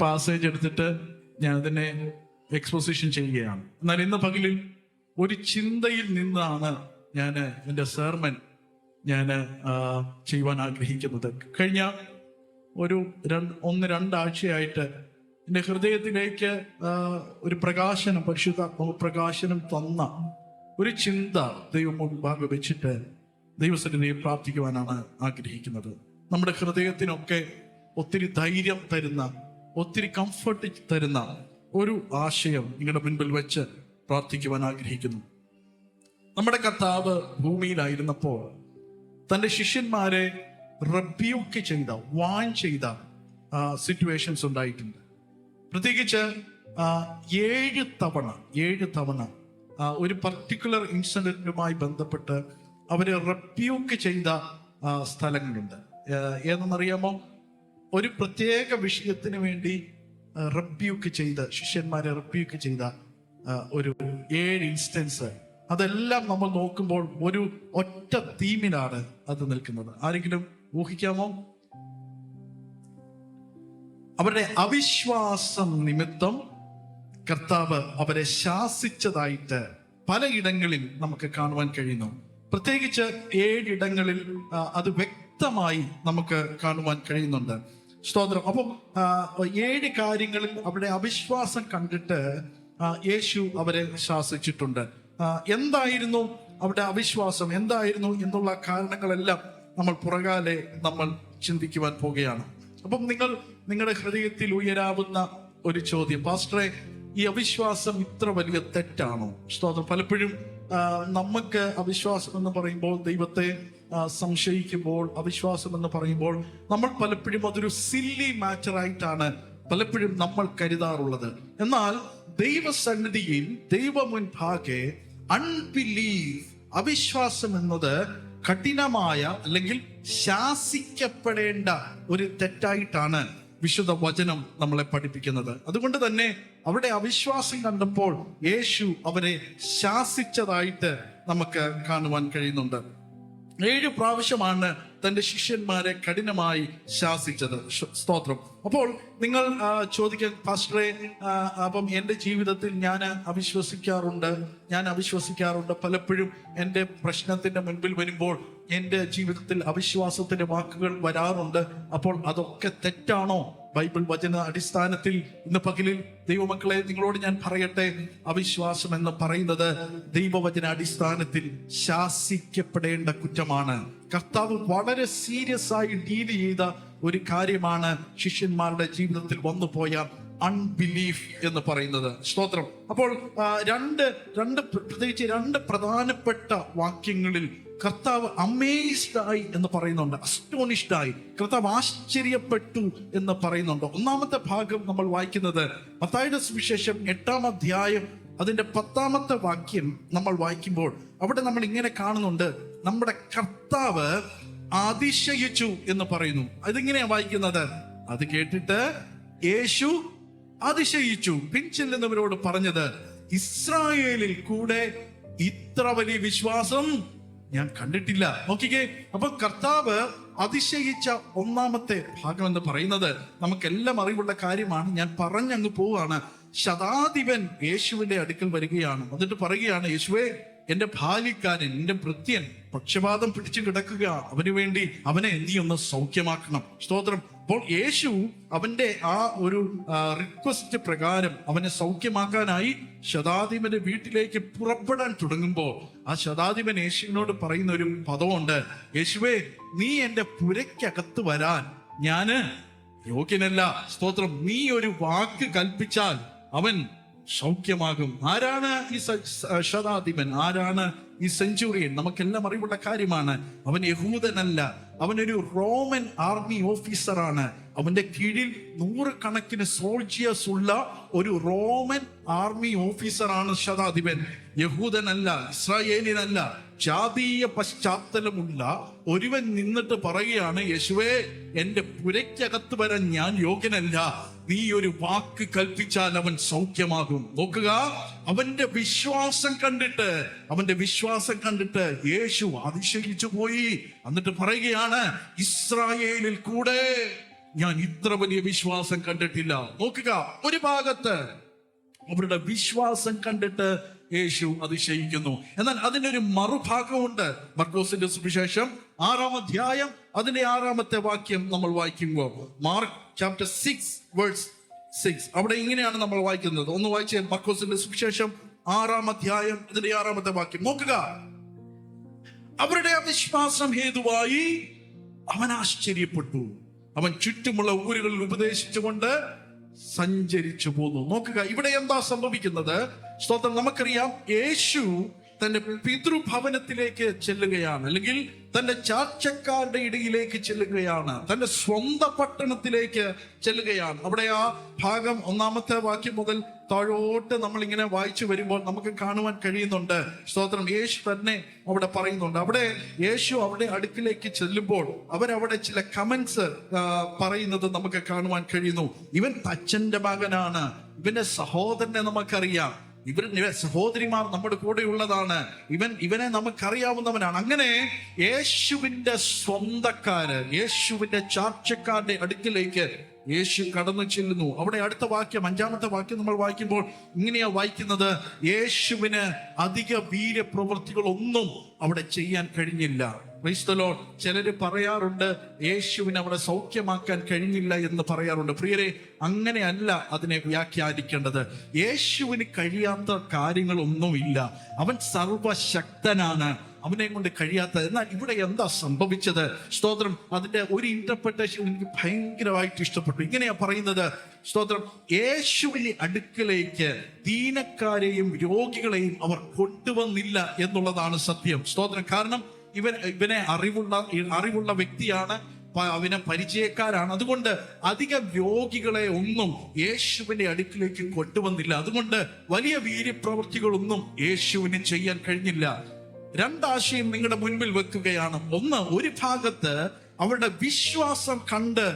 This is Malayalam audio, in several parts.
പാസേജ് എടുത്തിട്ട് ഞാൻ അതിനെ എക്സ്പോസിഷൻ ചെയ്യുകയാണ്. എന്നാൽ ഇന്ന് പകലിൽ ഒരു ചിന്തയിൽ നിന്നാണ് ഞാൻ എൻ്റെ സെർമൻ ഞാൻ ചെയ്യുവാൻ ആഗ്രഹിക്കുന്നത്. കഴിഞ്ഞ ഒരു 1-2 എൻ്റെ ഹൃദയത്തിലേക്ക് ഒരു പ്രകാശനം, പരിശുദ്ധാത്മാവ് പ്രകാശനം തന്ന ഒരു ചിന്ത ദൈവം മുൻപാകെ വെച്ചിട്ട് ദൈവസന്നിധിയിൽ പ്രാർത്ഥിക്കുവാനാണ് ആഗ്രഹിക്കുന്നത്. നമ്മുടെ ഹൃദയത്തിനൊക്കെ ഒത്തിരി ധൈര്യം തരുന്ന, ഒത്തിരി കംഫർട്ട് തരുന്ന ഒരു ആശയം നിങ്ങളുടെ മുൻപിൽ വെച്ച് പ്രാർത്ഥിക്കുവാൻ ആഗ്രഹിക്കുന്നു. നമ്മുടെ കർത്താവ് ഭൂമിയിലായിരുന്നപ്പോൾ തൻ്റെ ശിഷ്യന്മാരെ റബ്യൂക്ക് ചെയ്ത, വാൺ ചെയ്ത സിറ്റുവേഷൻസ് ഉണ്ടായിട്ടുണ്ട്. പ്രത്യേകിച്ച് 7 തവണ ഒരു പർട്ടിക്കുലർ ഇൻസിഡന്റുമായി ബന്ധപ്പെട്ട് അവരെ റബ്യൂക്ക് ചെയ്ത സ്ഥലങ്ങളുണ്ട്. ഏതെന്നറിയാമോ? ഒരു പ്രത്യേക വിഷയത്തിന് വേണ്ടി ശിഷ്യന്മാരെ റബ്യൂക്ക് ചെയ്ത ഒരു 7 ഇൻസ്റ്റൻസ്. അതെല്ലാം നമ്മൾ നോക്കുമ്പോൾ ഒരു ഒറ്റ തീമിലാണ് അത് നിൽക്കുന്നത്. ആരെങ്കിലും ഊഹിക്കാമോ? അവരുടെ അവിശ്വാസം നിമിത്തം കർത്താവ് അവരെ ശാസിച്ചതായിട്ട് പലയിടങ്ങളിൽ നമുക്ക് കാണുവാൻ കഴിയുന്നു. പ്രത്യേകിച്ച് 7 ഇടങ്ങളിൽ അത് വ്യക്തമായി നമുക്ക് കാണുവാൻ കഴിയുന്നുണ്ട്. സ്തോത്രം. അപ്പം 7 കാര്യങ്ങളിൽ അവരുടെ അവിശ്വാസം കണ്ടിട്ട് യേശു അവരെ ശാസിച്ചിട്ടുണ്ട്. എന്തായിരുന്നു അവരുടെ അവിശ്വാസം, എന്തായിരുന്നു എന്നുള്ള കാരണങ്ങളെല്ലാം നമ്മൾ പുറകാലെ നമ്മൾ ചിന്തിക്കുവാൻ പോകുകയാണ്. അപ്പം നിങ്ങളുടെ ഹൃദയത്തിൽ ഉയരാവുന്ന ഒരു ചോദ്യം, പാസ്റ്ററെ, ഈ അവിശ്വാസം ഇത്ര വലിയ തെറ്റാണോ? സ്തോത്രം. പലപ്പോഴും നമുക്ക് അവിശ്വാസം എന്ന് പറയുമ്പോൾ, ദൈവത്തെ സംശയിക്കുമ്പോൾ, അവിശ്വാസം എന്ന് പറയുമ്പോൾ നമ്മൾ പലപ്പോഴും അതൊരു സില്ലി മാറ്റർ ആയിട്ടാണ് പലപ്പോഴും നമ്മൾ കരുതാറുള്ളത്. എന്നാൽ ദൈവസന്നിധിയിൽ, ദൈവ മുൻപാകെ അൺബിലീഫ്, അവിശ്വാസം എന്നത് കഠിനമായ അല്ലെങ്കിൽ ശാസിക്കപ്പെടേണ്ട ഒരു തെറ്റായിട്ടാണ് വിശുദ്ധ വചനം നമ്മളെ പഠിപ്പിക്കുന്നത്. അതുകൊണ്ട് തന്നെ അവിടെ അവിശ്വാസം കണ്ടപ്പോൾ യേശു അവരെ ശാസിച്ചതായിട്ട് നമുക്ക് കാണുവാൻ കഴിയുന്നുണ്ട്. 7 പ്രാവശ്യമാണ് തന്റെ ശിഷ്യന്മാരെ കഠിനമായി ശാസിച്ചത്. സ്തോത്രം. അപ്പോൾ നിങ്ങൾ ചോദിക്കാൻ, പാസ്റ്ററെ, അപ്പം എൻ്റെ ജീവിതത്തിൽ ഞാൻ അവിശ്വസിക്കാറുണ്ട്. പലപ്പോഴും എൻ്റെ പ്രശ്നത്തിന്റെ മുൻപിൽ വരുമ്പോൾ എൻ്റെ ജീവിതത്തിൽ അവിശ്വാസത്തിന്റെ വാക്കുകൾ വരാറുണ്ട്. അപ്പോൾ അതൊക്കെ തെറ്റാണോ? ബൈബിൾ വചന അടിസ്ഥാനത്തിൽ ഇന്ന് പകലിൽ ദൈവമക്കളെ നിങ്ങളോട് ഞാൻ പറയട്ടെ, അവിശ്വാസം എന്ന് പറയുന്നത് ദൈവവചന അടിസ്ഥാനത്തിൽ ശാസിക്കപ്പെടേണ്ട കുറ്റമാണ്. കർത്താവ് വളരെ സീരിയസ് ആയി ഡീൽ ചെയ്ത ഒരു കാര്യമാണ് ശിഷ്യന്മാരുടെ ജീവിതത്തിൽ വന്നുപോയ അൺബിലീഫ് എന്ന് പറയുന്നത്. സ്തോത്രം. അപ്പോൾ പ്രത്യേകിച്ച് 2 പ്രധാനപ്പെട്ട വാക്യങ്ങളിൽ കർത്താവ് അമേസ്ഡ് ആയി എന്ന് പറയുന്നുണ്ട്, അസ്റ്റോണിഷ്ഡ് ആയി, കർത്താവ് ആശ്ചര്യപ്പെട്ടു എന്ന് പറയുന്നുണ്ട്. ഒന്നാമത്തെ ഭാഗം നമ്മൾ വായിക്കുന്നത് മത്തായിയുടെ സുവിശേഷം 8-ാം അധ്യായം അതിന്റെ 10-ാമത്തെ വാക്യം നമ്മൾ വായിക്കുമ്പോൾ അവിടെ നമ്മൾ ഇങ്ങനെ കാണുന്നുണ്ട്, നമ്മുടെ കർത്താവ് അതിശയിച്ചു എന്ന് പറയുന്നു. അതിങ്ങനെയാ വായിക്കുന്നത്, അത് കേട്ടിട്ട് യേശു അതിശയിച്ചു, പിൻചെല്ലുന്നവരോട് പറഞ്ഞത്, ഇസ്രായേലിൽ കൂടെ ഇത്ര വലിയ വിശ്വാസം ഞാൻ കണ്ടിട്ടില്ല. നോക്കിക്കേ, അപ്പൊ കർത്താവ് അതിശയിച്ച ഒന്നാമത്തെ ഭാഗം എന്ന് പറയുന്നത് നമുക്കെല്ലാം അറിവുള്ള കാര്യമാണ്. ഞാൻ പറഞ്ഞങ്ങ് പോവാണ്. ശതാധിപൻ യേശുവിന്റെ അടുക്കൽ വരികയാണ്. എന്നിട്ട് പറയുകയാണ്, യേശുവേ, എന്റെ ബാല്യക്കാരൻ, എന്റെ ഭൃത്യൻ പക്ഷപാതം പിടിച്ചു കിടക്കുക, അവന് വേണ്ടി അവനെ നീ ഒന്ന് സൗഖ്യമാക്കണം. സ്തോത്രം. അപ്പോൾ യേശു അവന്റെ ആ ഒരു റിക്വസ്റ്റ് പ്രകാരം അവനെ സൗഖ്യമാക്കാനായി ശതാധിപന്റെ വീട്ടിലേക്ക് പുറപ്പെടാൻ തുടങ്ങുമ്പോൾ ആ ശതാധിപൻ യേശുവിനോട് പറയുന്ന ഒരു പദമുണ്ട്, യേശുവേ, നീ എന്റെ പുരയ്ക്കകത്ത് വരാൻ ഞാന് യോഗ്യനല്ല. സ്തോത്രം. നീ ഒരു വാക്ക് കൽപ്പിച്ചാൽ അവൻ സൗഖ്യമാകും. ആരാണ് ഈ ശതാധിപൻ? ആരാണ് ഈ സെഞ്ചുറിയൻ? നമുക്കെല്ലാം അറിവുള്ള കാര്യമാണ്. അവൻ യഹൂദനല്ല, അവനൊരു റോമൻ ആർമി ഓഫീസറാണ്. അവന്റെ കീഴിൽ 100 കണക്കിന് സോൾജിയേഴ്സ് ഉള്ള ഒരു റോമൻ ആർമി ഓഫീസറാണ് ശതാധിപൻ. യഹൂദനല്ല, ഇസ്രായേലിനല്ല, ജാതീയ പശ്ചാത്തലമുള്ള ഒരുവൻ നിന്നിട്ട് പറയുകയാണ്, യേശുവേ, എന്റെ പുരയ്ക്കകത്ത് വരാൻ ഞാൻ യോഗ്യനല്ല, നീ ഒരു വാക്ക് കൽപ്പിച്ചാൽ അവൻ സൗഖ്യമാകും. നോക്കുക, അവന്റെ വിശ്വാസം കണ്ടിട്ട് യേശു അതിശയിച്ചു പോയി. എന്നിട്ട് പറയുകയാണ്, ഇസ്രായേലിൽ കൂടെ ഞാൻ ഇത്ര വലിയ വിശ്വാസം കണ്ടിട്ടില്ല. നോക്കുക, ഒരു ഭാഗത്ത് അവരുടെ വിശ്വാസം കണ്ടിട്ട് യേശു അതിശയിക്കുന്നു. എന്നാൽ അതിനൊരു മറുഭാഗമുണ്ട്. മർക്കോസിന്റെ സുവിശേഷം 6-ാം അധ്യായം അതിന്റെ 6-ാമത്തെ വാക്യം നമ്മൾ വായിക്കുമ്പോൾ, മാർക്ക് ചാപ്റ്റർ 6 വേഴ്സ് 6, അവിടെ ഇങ്ങനെയാണ് നമ്മൾ വായിക്കുന്നത്. ഒന്ന് വായിച്ചേ, മർക്കോസിന്റെ സുവിശേഷം 6-ാം അധ്യായം അതിന്റെ 6-ാമത്തെ വാക്യം നോക്കുക. അവരുടെ അവിശ്വാസം ഹേതുവായി അവൻ ആശ്ചര്യപ്പെട്ടു. അവൻ ചുറ്റുമുള്ള ഊരുകളിൽ ഉപദേശിച്ചുകൊണ്ട് സഞ്ചരിച്ചു പോന്നു. നോക്കുക, ഇവിടെ എന്താ സംഭവിക്കുന്നത്? സ്തോത്രം, നമുക്കറിയാം യേശു തന്റെ പിതൃഭവനത്തിലേക്ക് ചെല്ലുകയാണ്, അല്ലെങ്കിൽ തന്റെ ചാർച്ചക്കാരുടെ ഇടയിലേക്ക് ചെല്ലുകയാണ്, തന്റെ സ്വന്തം പട്ടണത്തിലേക്ക് ചെല്ലുകയാണ്. അവിടെ ആ ഭാഗം 1-ാമത്തെ വാക്യം മുതൽ താഴോട്ട് നമ്മൾ ഇങ്ങനെ വായിച്ചു വരുമ്പോൾ നമുക്ക് കാണുവാൻ കഴിയുന്നുണ്ട്. സ്തോത്രം, യേശു തന്നെ അവിടെ പറയുന്നുണ്ട്. അവിടെ യേശു അവിടെ അടുക്കിലേക്ക് ചെല്ലുമ്പോൾ അവരവിടെ ചില കമന്റ്സ് പറയുന്നത് നമുക്ക് കാണുവാൻ കഴിയുന്നു. ഇവൻ അച്ഛന്റെ മകനാണ്, ഇവന്റെ സഹോദരനെ നമുക്കറിയാം, ഇവരുടെ സഹോദരിമാർ നമ്മുടെ കൂടെ ഉള്ളതാണ്, ഇവനെ നമുക്കറിയാവുന്നവനാണ്. അങ്ങനെ യേശുവിന്റെ സ്വന്തക്കാര്, യേശുവിന്റെ ചാർച്ചക്കാരുടെ അടുക്കിലേക്ക് യേശു കടന്നു ചെല്ലുന്നു. അവിടെ അടുത്ത വാക്യം, 5-ാമത്തെ വാക്യം നമ്മൾ വായിക്കുമ്പോൾ ഇങ്ങനെയാ വായിക്കുന്നത്: യേശുവിന് അധിക വീര്യപ്രവൃത്തികളൊന്നും അവിടെ ചെയ്യാൻ കഴിഞ്ഞില്ല. Praise the Lord. ചിലര് പറയാറുണ്ട് യേശുവിനെ അവിടെ സൗഖ്യമാക്കാൻ കഴിഞ്ഞില്ല എന്ന് പറയാറുണ്ട്. പ്രിയരെ, അങ്ങനെയല്ല അതിനെ വ്യാഖ്യാനിക്കേണ്ടത്. യേശുവിന് കഴിയാത്ത കാര്യങ്ങളൊന്നുമില്ല. അവൻ സർവശക്തനാണ്, അവനെ കൊണ്ട് കഴിയാത്ത. എന്നാൽ ഇവിടെ എന്താ സംഭവിച്ചത്? സ്തോത്രം, അതിന്റെ ഒരു ഇന്റർപ്രിട്ടേഷൻ എനിക്ക് ഭയങ്കരമായിട്ട് ഇഷ്ടപ്പെട്ടു. ഇങ്ങനെയാ പറയുന്നത്, സ്തോത്രം, യേശുവിന്റെ അടുക്കലേക്ക് ദീനക്കാരെയും രോഗികളെയും അവർ കൊണ്ടുവന്നില്ല എന്നുള്ളതാണ് സത്യം. സ്തോത്രം, കാരണം ഇവനെ അറിവുള്ള വ്യക്തിയാണ്, അവനെ പരിചയക്കാരാണ്. അതുകൊണ്ട് അധികം രോഗികളെ ഒന്നും യേശുവിന്റെ അടുക്കിലേക്ക് കൊണ്ടുവന്നില്ല. അതുകൊണ്ട് വലിയ വീര്യപ്രവൃത്തികളൊന്നും യേശുവിന് ചെയ്യാൻ കഴിഞ്ഞില്ല. രണ്ടാശയം നിങ്ങളുടെ മുൻപിൽ വെക്കുകയാണ്. ഒന്ന്, ഒരു ഭാഗത്ത് അവരുടെ വിശ്വാസം കണ്ട്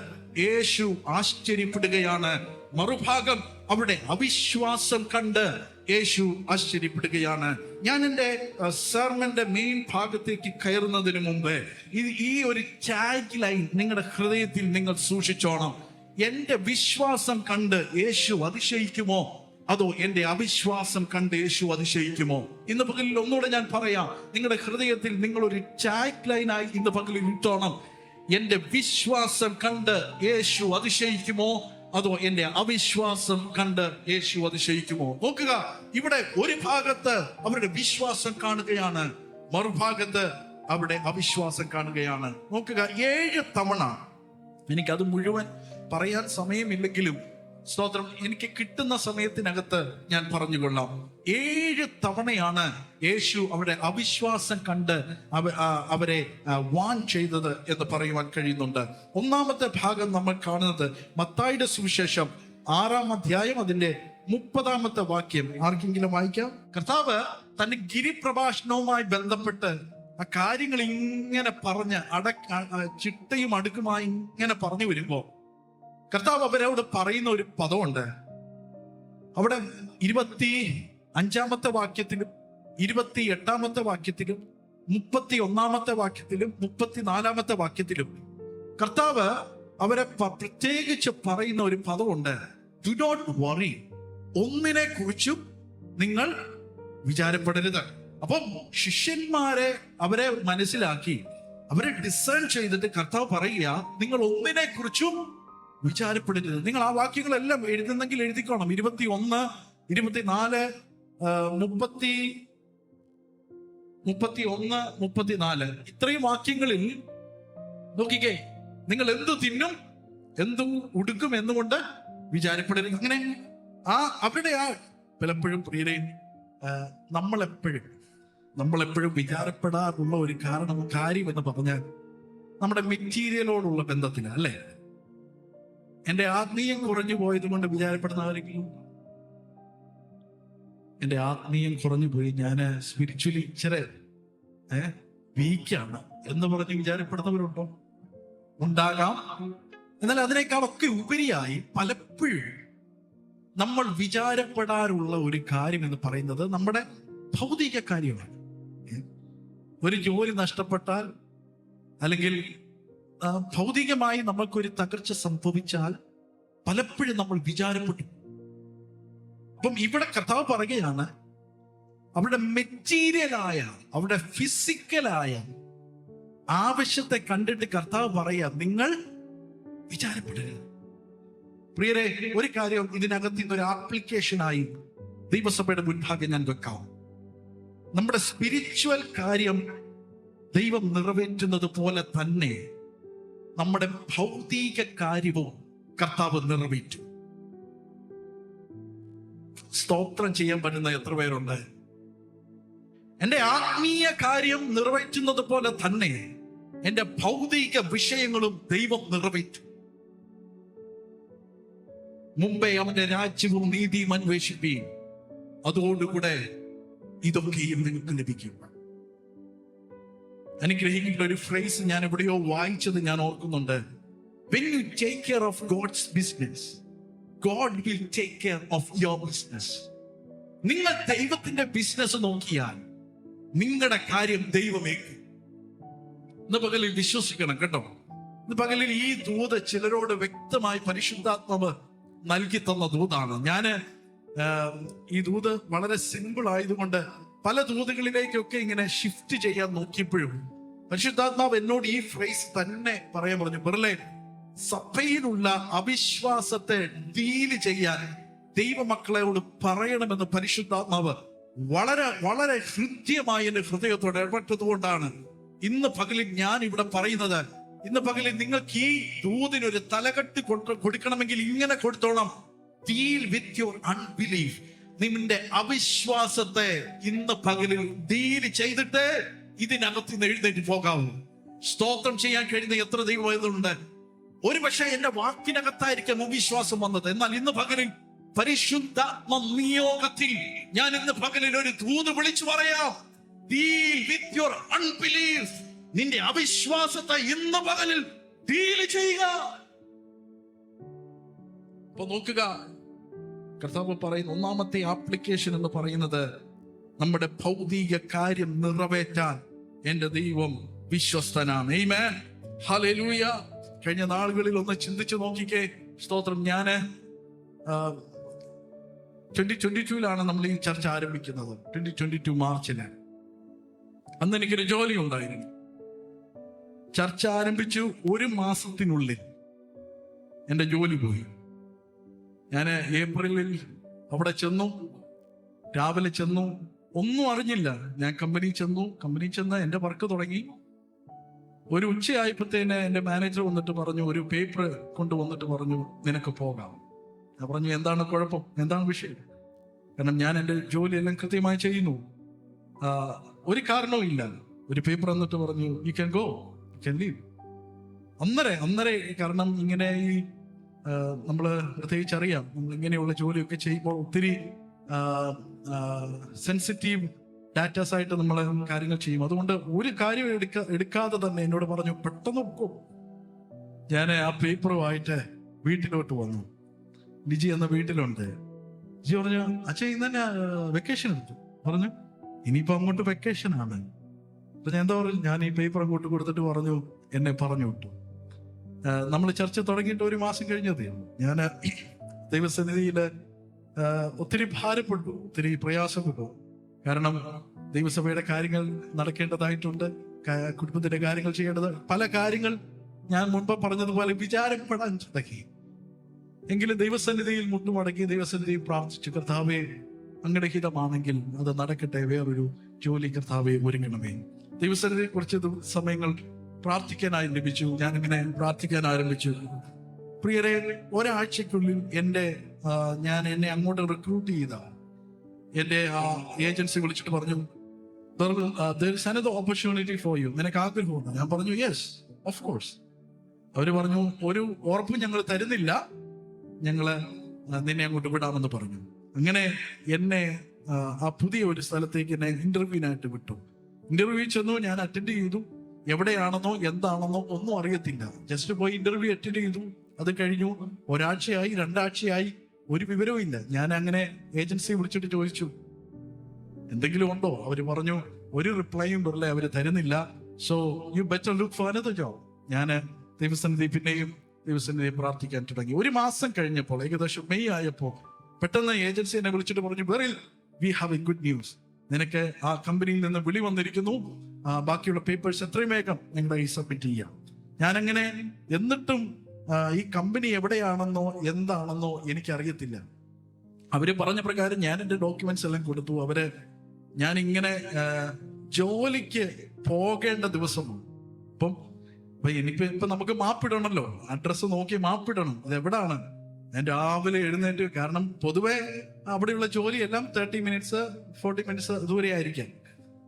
യേശു ആശ്ചര്യപ്പെടുകയാണ്. മറുഭാഗം അവരുടെ അവിശ്വാസം കണ്ട് യേശു ആശ്ചര്യപ്പെടുകയാണ്. ഞാൻ എൻ്റെ സെർമന്റെ മെയിൻ ഭാഗത്തേക്ക് കയറുന്നതിന് മുമ്പ് ഈ ഒരു ടാഗ് ലൈൻ നിങ്ങളുടെ ഹൃദയത്തിൽ നിങ്ങൾ സൂക്ഷിച്ചോണം. എൻ്റെ വിശ്വാസം കണ്ട് യേശു അതിശയിക്കുമോ, അതോ എൻ്റെ അവിശ്വാസം കണ്ട് യേശു അതിശയിക്കുമോ? ഇന്ന് പകലിൽ ഒന്നുകൂടെ ഞാൻ പറയാം, നിങ്ങളുടെ ഹൃദയത്തിൽ നിങ്ങൾ ഒരു ടാഗ് ലൈനായി ഇന്ന് പകലിൽ ഇട്ടോണം. എൻ്റെ വിശ്വാസം കണ്ട് യേശു അതിശയിക്കുമോ, അതോ എൻ്റെ അവിശ്വാസം കണ്ട് യേശു അതിശയിക്കുമോ? നോക്കുക, ഇവിടെ ഒരു ഭാഗത്ത് അവരുടെ വിശ്വാസം കാണുകയാണ്, മറുഭാഗത്ത് അവരുടെ അവിശ്വാസം കാണുകയാണ്. നോക്കുക, 7 തവണ, എനിക്കത് മുഴുവൻ പറയാൻ സമയമില്ലെങ്കിലും സ്തോത്രം, എനിക്ക് കിട്ടുന്ന സമയത്തിനകത്ത് ഞാൻ പറഞ്ഞുകൊള്ളാം. 7 തവണയാണ് യേശു അവരുടെ അവിശ്വാസം കണ്ട് അവരെ വാൺ ചെയ്തത് എന്ന് പറയുവാൻ കഴിയുന്നുണ്ട്. 1-ാമത്തെ ഭാഗം നമ്മൾ കാണുന്നത് മത്തായിയുടെ സുവിശേഷം 6-ാം അധ്യായം അതിന്റെ 30-ാമത്തെ വാക്യം. ആർക്കെങ്കിലും വായിക്കാം? കർത്താവ് തന്റെ ഗിരിപ്രഭാഷണവുമായി ബന്ധപ്പെട്ട് ആ കാര്യങ്ങൾ ഇങ്ങനെ പറഞ്ഞ് ചിട്ടയും അടുക്കുമായി ഇങ്ങനെ പറഞ്ഞു വരുമ്പോ കർത്താവ് അവരോട് പറയുന്ന ഒരു പദമുണ്ട്. അവിടെ 25-ാമത്തെ വാക്യത്തിലും 28-ാമത്തെ വാക്യത്തിലും 31-ാമത്തെ വാക്യത്തിലും 34-ാമത്തെ വാക്യത്തിലും കർത്താവ് അവരെ പ്രത്യേകിച്ച് പറയുന്ന ഒരു പദമുണ്ട്. ഡു നോട്ട് വറി, ഒന്നിനെ കുറിച്ചും നിങ്ങൾ വിചാരപ്പെടരുത്. അപ്പം ശിഷ്യന്മാരെ അവരെ മനസ്സിലാക്കി, അവരെ ഡിസേൺ ചെയ്തിട്ട് കർത്താവ് പറയുക, നിങ്ങൾ ഒന്നിനെ കുറിച്ചും വിചാരപ്പെടരുത്. നിങ്ങൾ ആ വാക്യങ്ങളെല്ലാം എഴുതുന്നെങ്കിൽ എഴുതിക്കോണം. 21, 24, 31, 34 ഇത്രയും വാക്യങ്ങളിൽ നോക്കിക്കേ, നിങ്ങൾ എന്തു തിന്നും എന്തും ഉടുക്കും എന്നുകൊണ്ട് വിചാരപ്പെടരുത്. അങ്ങനെ അവരുടെ പലപ്പോഴും പ്രിയരെ, നമ്മളെപ്പോഴും വിചാരപ്പെടാറുള്ള ഒരു കാര്യം എന്ന് പറഞ്ഞാൽ നമ്മുടെ മെറ്റീരിയലോടുള്ള ബന്ധത്തിലാണ്, അല്ലേ? എൻ്റെ ആത്മീയം കുറഞ്ഞു പോയത് കൊണ്ട് വിചാരപ്പെടുന്നവരെങ്കിലും, എൻ്റെ ആത്മീയം കുറഞ്ഞു പോയി, ഞാൻ സ്പിരിച്വലി ഇച്ചിരി വീക്കാണ് എന്ന് പറഞ്ഞ് വിചാരപ്പെടുന്നവരുണ്ടോ? ഉണ്ടാകാം. എന്നാൽ അതിനേക്കാളൊക്കെ ഉപരിയായി പലപ്പോഴും നമ്മൾ വിചാരപ്പെടാറുള്ള ഒരു കാര്യം എന്ന് പറയുന്നത് നമ്മുടെ ഭൗതിക കാര്യമാണ്. ഒരു ജോലി നഷ്ടപ്പെട്ടാൽ, അല്ലെങ്കിൽ ഭൗതികമായി നമ്മൾക്കൊരു തകർച്ച സംഭവിച്ചാൽ പലപ്പോഴും നമ്മൾ വിചാരപ്പെട്ടു. അപ്പം ഇവിടെ കർത്താവ് പറയുകയാണ്, അവിടെ മെറ്റീരിയലായ, അവിടെ ഫിസിക്കലായ ആവശ്യത്തെ കണ്ടിട്ട് കർത്താവ് പറയാ, നിങ്ങൾ വിചാരപ്പെടരുത്. പ്രിയരെ, ഒരു കാര്യം ഇതിനകത്ത് ഇന്നൊരു ആപ്ലിക്കേഷനായി ദൈവസഭയുടെ മുൻഭാഗം ഞാൻ വെക്കാം. നമ്മുടെ സ്പിരിച്വൽ കാര്യം ദൈവം നിറവേറ്റുന്നത് പോലെ തന്നെ നമ്മുടെ ഭൗതിക കാര്യവും കർത്താവ് നിറവേറ്റും. സ്തോത്രം ചെയ്യാൻ പറ്റുന്ന എത്ര പേരുണ്ട്? എന്റെ ആത്മീയ കാര്യം നിറവേറ്റുന്നത് പോലെ തന്നെ എന്റെ ഭൗതിക വിഷയങ്ങളും ദൈവം നിറവേറ്റും. മുമ്പേ അവന്റെ രാജ്യവും നീതിയും അന്വേഷിപ്പീൻ, അതോടുകൂടെ ഇതൊക്കെയും നിങ്ങൾക്ക് ലഭിക്കും. അനുഗ്രഹിക്കുന്ന ഒരു ഫ്രേസ് ഞാൻ എവിടെയോ വായിച്ചത് ഞാൻ ഓർക്കുന്നുണ്ട്. When you take care of God's business, God will take care of your business. നിങ്ങൾ ദൈവത്തിന്റെ ബിസിനസ് നോക്കിയാൽ നിങ്ങളുടെ കാര്യം ദൈവമേക്കും. ഇന്ന് പകലിൽ വിശ്വസിക്കണം കേട്ടോ. ഇന്ന് പകലിൽ ഈ ദൂത് ചിലരോട് വ്യക്തമായി പരിശുദ്ധാത്മാവ് നൽകി തന്ന ദൂതാണ്. ഞാന് ഈ ദൂത് വളരെ സിമ്പിൾ ആയതുകൊണ്ട് പല ദൂതുകളിലേക്കൊക്കെ ഇങ്ങനെ ഷിഫ്റ്റ് ചെയ്യാൻ നോക്കിയപ്പോഴും പരിശുദ്ധാത്മാവ് എന്നോട് ഈ ഫ്രേസ് തന്നെ പറയാൻ പറഞ്ഞു. ബെർലേ, സഭയിലുള്ള അവിശ്വാസത്തെ ഡീല് ചെയ്യാൻ ദൈവമക്കളോട് പറയണമെന്ന് പരിശുദ്ധാത്മാവ് വളരെ വളരെ ഹൃദ്യമായി എന്റെ ഹൃദയത്തോട് ഇടപെട്ടതുകൊണ്ടാണ് ഇന്ന് പകലിൽ ഞാൻ ഇവിടെ പറയുന്നത്. ഇന്ന് പകലിൽ നിങ്ങൾക്ക് ഈ ദൂതിനൊരു തലകെട്ട് കൊടുക്കണമെങ്കിൽ ഇങ്ങനെ കൊടുത്തോണം: ഡീൽ വിത്ത് യുവർ അൺബിലീഫ്. നിന്റെ അവിശ്വാസത്തെ ഇന്ന് പകലിൽ ഡീൽ ചെയ്തിട്ട് ഇതിനകത്ത് നിന്ന് എഴുന്നേറ്റ് പോകാവൂ. സ്തോത്രം ചെയ്യാൻ കഴിയുന്ന എത്ര ദൈവമുണ്ട്. ഒരു പക്ഷേ എന്റെ വാക്കിനകത്തായിരിക്കും അവിശ്വാസം വന്നത്. എന്നാൽ ഇന്ന് പകലിൽ പരിശുദ്ധാത്മ നിയോഗത്തിൽ ഞാൻ ഇന്ന് പകലിൽ ഒരു ദൂത് വിളിച്ചു പറയാം: ഡീൽ വിത്ത് യുവർ അൺബിലീഫ്. നിന്റെ അവിശ്വാസത്തെ ഇന്ന് പകലിൽ ഡീൽ ചെയ്യുക. അപ്പൊ നോക്കുക, കർത്താവ് പറയുന്ന ഒന്നാമത്തെ ആപ്ലിക്കേഷൻ എന്ന് പറയുന്നത്, നമ്മുടെ ഭൗതിക കാര്യം നിറവേറ്റാൻ എന്റെ ദൈവം വിശ്വസ്തനാണ്. ആമേൻ, ഹല്ലേലൂയ. കഴിഞ്ഞ നാളുകളിൽ ഒന്ന് ചിന്തിച്ചു നോക്കിക്കേ. സ്തോത്രം. ഞാന് 2022 നമ്മൾ ഈ ചർച്ച ആരംഭിക്കുന്നത്. 2022 മാർച്ചില്. അന്ന് എനിക്കൊരു ജോലി ഉണ്ടായിരുന്നു. ചർച്ച ആരംഭിച്ചു 1 മാസത്തിനുള്ളിൽ എന്റെ ജോലി പോയി. ഞാൻ ഏപ്രിലിൽ അവിടെ ചെന്നു. രാവിലെ ചെന്നു, ഒന്നും അറിഞ്ഞില്ല. ഞാൻ കമ്പനി ചെന്ന് എന്റെ വർക്ക് തുടങ്ങി. ഒരു ഉച്ചയായപ്പോഴത്തേന് എന്റെ മാനേജർ വന്നിട്ട് പറഞ്ഞു, ഒരു പേപ്പർ കൊണ്ടുവന്നിട്ട് പറഞ്ഞു, നിനക്ക് പോകാം. ഞാൻ പറഞ്ഞു, എന്താണ് കുഴപ്പം, എന്താണ് വിഷയം? കാരണം ഞാൻ എൻ്റെ ജോലിയെല്ലാം കൃത്യമായി ചെയ്യുന്നു, ഒരു കാരണവും ഇല്ല. ഒരു പേപ്പർ എന്നിട്ട് പറഞ്ഞു, you can go, you can leave. അന്നേരെ കാരണം ഇങ്ങനെ ഈ നമ്മൾ പ്രത്യേകിച്ച് അറിയാം, നമ്മൾ ഇങ്ങനെയുള്ള ജോലിയൊക്കെ ചെയ്യുമ്പോൾ ഒത്തിരി സെൻസിറ്റീവ് ഡാറ്റാസ് ആയിട്ട് നമ്മൾ കാര്യങ്ങൾ ചെയ്യും. അതുകൊണ്ട് ഒരു കാര്യം എടുക്കാതെ തന്നെ എന്നോട് പറഞ്ഞു, പെട്ടെന്ന് പോ. ഞാൻ ആ പേപ്പറുമായിട്ട് വീട്ടിലോട്ട് വന്നു. ലിജി എന്ന വീട്ടിലുണ്ട്. ലിജി പറഞ്ഞു, അച്ഛൻ ഇന്ന് തന്നെ വെക്കേഷൻ എടുത്തു. പറഞ്ഞു, ഇനിയിപ്പോ അങ്ങോട്ട് വെക്കേഷൻ ആണ്. അപ്പൊ ഞാൻ എന്താ പറഞ്ഞു, ഞാൻ ഈ പേപ്പർ അങ്ങോട്ട് കൊടുത്തിട്ട് പറഞ്ഞു, എന്നെ പറഞ്ഞു വിട്ടു. നമ്മൾ ചർച്ച തുടങ്ങിയിട്ട് 1 മാസം കഴിഞ്ഞതേ ഉള്ളൂ. ഞാൻ ദൈവസന്നിധിയിൽ ഒത്തിരി ഭാരപ്പെട്ടു, ഒത്തിരി പ്രയാസപ്പെട്ടു. കാരണം ദൈവസഭയുടെ കാര്യങ്ങൾ നടക്കേണ്ടതായിട്ടുണ്ട്, കുടുംബത്തിന്റെ കാര്യങ്ങൾ ചെയ്യേണ്ടത്, പല കാര്യങ്ങൾ ഞാൻ മുൻപ് പറഞ്ഞതുപോലെ വിചാരപ്പെടാൻ തുടങ്ങി. എങ്കിലും ദൈവസന്നിധിയിൽ മുട്ടുമടക്കി ദൈവസന്നിധിയിൽ പ്രാർത്ഥിച്ചു, കർത്താവേ, അങ്ങയുടെ ഹിതമാണെങ്കിൽ അത് നടക്കട്ടെ, വേറൊരു ജോലി കർത്താവേ ഒരുങ്ങണമേ. ദൈവസന്നിധിയെ കുറച്ച് സമയങ്ങൾ പ്രാർത്ഥിക്കാനായി ലഭിച്ചു. ഞാനിങ്ങനെ പ്രാർത്ഥിക്കാൻ ആരംഭിച്ചു. പ്രിയരെ, ഒരാഴ്ചക്കുള്ളിൽ ഞാൻ എന്നെ അങ്ങോട്ട് റിക്രൂട്ട് ചെയ്ത എന്റെ ഏജൻസി വിളിച്ചിട്ട് പറഞ്ഞു, there is another opportunity for you. നിനക്ക് ആഗ്രഹമുണ്ട്? ഞാൻ പറഞ്ഞു, യെസ്, ഓഫ് കോഴ്സ്. അവര് പറഞ്ഞു, ഒരു ഉറപ്പും ഞങ്ങൾ തരുന്നില്ല, ഞങ്ങള് നിന്നെ അങ്ങോട്ട് വിടാമെന്ന് പറഞ്ഞു. അങ്ങനെ എന്നെ ആ പുതിയ ഒരു സ്ഥലത്തേക്ക് എന്നെ ഇന്റർവ്യൂവിനായിട്ട് വിട്ടു. ഇന്റർവ്യൂ ചെന്നു, ഞാൻ അറ്റൻഡ് ചെയ്തു. എവിടെയാണെന്നോ എന്താണെന്നോ ഒന്നും അറിയത്തില്ല. ജസ്റ്റ് പോയി ഇന്റർവ്യൂ അറ്റൻഡ് ചെയ്തു. അത് കഴിഞ്ഞു. 1 ആഴ്ചയായി, 2 ആഴ്ചയായി, ഒരു വിവരവും ഇല്ല. ഞാൻ അങ്ങനെ ഏജൻസി വിളിച്ചിട്ട് ചോദിച്ചു, എന്തെങ്കിലും ഉണ്ടോ? അവര് പറഞ്ഞു, ഒരു റിപ്ലൈയും അവര് തരുന്നില്ല. So you better look for another job. ഞാൻ ദൈവസന്നിധി പിന്നെയും ദൈവസന്നിധി പ്രാർത്ഥിക്കാൻ തുടങ്ങി. ഒരു മാസം കഴിഞ്ഞപ്പോൾ, ഏകദേശം മെയ് ആയപ്പോൾ, പെട്ടെന്ന് ഏജൻസി എന്നെ വിളിച്ചിട്ട് പറഞ്ഞു, "വെറിൽ, we have a good news. നിനക്ക് ആ കമ്പനിയിൽ നിന്ന് വിളി വന്നിരിക്കുന്നു. ബാക്കിയുള്ള പേപ്പേഴ്സ് എത്രയും വേഗം നിങ്ങളുടെ ഈ സബ്മിറ്റ് ചെയ്യാം." ഞാനങ്ങനെ, എന്നിട്ടും ഈ കമ്പനി എവിടെയാണെന്നോ എന്താണെന്നോ എനിക്കറിയത്തില്ല. അവര് പറഞ്ഞ പ്രകാരം ഞാൻ എൻ്റെ ഡോക്യുമെന്റ്സ് എല്ലാം കൊടുത്തു. ഞാനിങ്ങനെ ജോലിക്ക് പോകേണ്ട ദിവസമാണ്. ഇപ്പൊ നമുക്ക് മാപ്പിടണമല്ലോ, അഡ്രസ്സ് നോക്കി മാപ്പിടണം. ഇത് എവിടാണ്? ഞാൻ രാവിലെ എഴുന്നേറ്റ്, കാരണം പൊതുവെ അവിടെയുള്ള ജോലി എല്ലാം 30 മിനിറ്റ്സ് 40 മിനിറ്റ്സ് ദൂരെ ആയിരിക്കാം.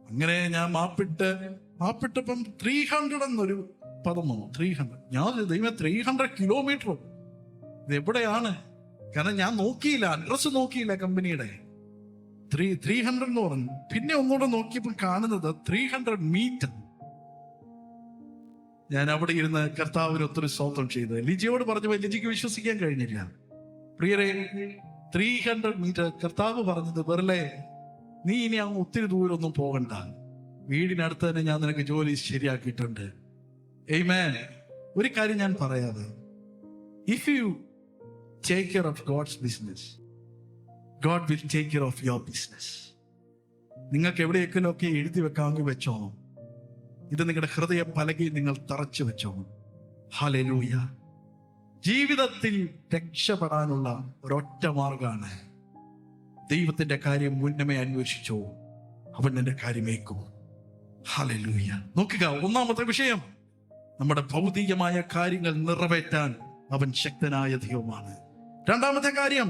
അങ്ങനെ ഞാൻ മാപ്പിട്ടപ്പം 300 എന്നൊരു പദം വന്നു. 300. ഞാൻ ദൈവം 300 കിലോമീറ്ററോ, ഇത് എവിടെയാണ്? കാരണം ഞാൻ നോക്കിയില്ല, അഡ്രസ്സ് നോക്കിയില്ല കമ്പനിയുടെ. 300 എന്ന് പറഞ്ഞു. പിന്നെ ഒന്നുകൂടെ നോക്കിയപ്പോൾ കാണുന്നത് 300 മീറ്റർ. ഞാൻ അവിടെ ഇരുന്ന് കർത്താവിന് ഒത്തിരി സ്തോത്രം ചെയ്ത് ലിജിയോട് പറഞ്ഞപ്പോൾ ലിജിക്ക് വിശ്വസിക്കാൻ കഴിഞ്ഞില്ല. പ്രിയരെ, 300 മീറ്റർ. കർത്താവ് പറഞ്ഞത്, "വെറുതെ നീ ഇനി അങ്ങ് ഒത്തിരി ദൂരമൊന്നും പോകണ്ട, വീടിനടുത്ത് തന്നെ ഞാൻ നിനക്ക് ജോലി ശരിയാക്കിയിട്ടുണ്ട്." ആമേൻ. ഒരു കാര്യം ഞാൻ പറയാതെ, if you take care of God's business, God will take care of your business. നിങ്ങൾക്ക് എവിടെയൊക്കെ എഴുതി വെക്കാമെങ്കിൽ വെച്ചോ. ഇത് നിങ്ങളുടെ ഹൃദയ പലകയിൽ നിങ്ങൾ തറച്ചു വെച്ചോ. ഹല്ലേലൂയ. ജീവിതത്തിൽ രക്ഷപ്പെടാനുള്ള ഒരൊറ്റ മാർഗമാണ്, ദൈവത്തിന്റെ കാര്യം മുന്നമേ അന്വേഷിച്ചോ, അവൻ എന്റെ കാര്യമേക്കും. ഹല്ലേലൂയ. നോക്കുക, ഒന്നാമത്തെ വിഷയം, നമ്മുടെ ഭൗതികമായ കാര്യങ്ങൾ നിറവേറ്റാൻ അവൻ ശക്തനായ ദൈവമാണ്. രണ്ടാമത്തെ കാര്യം,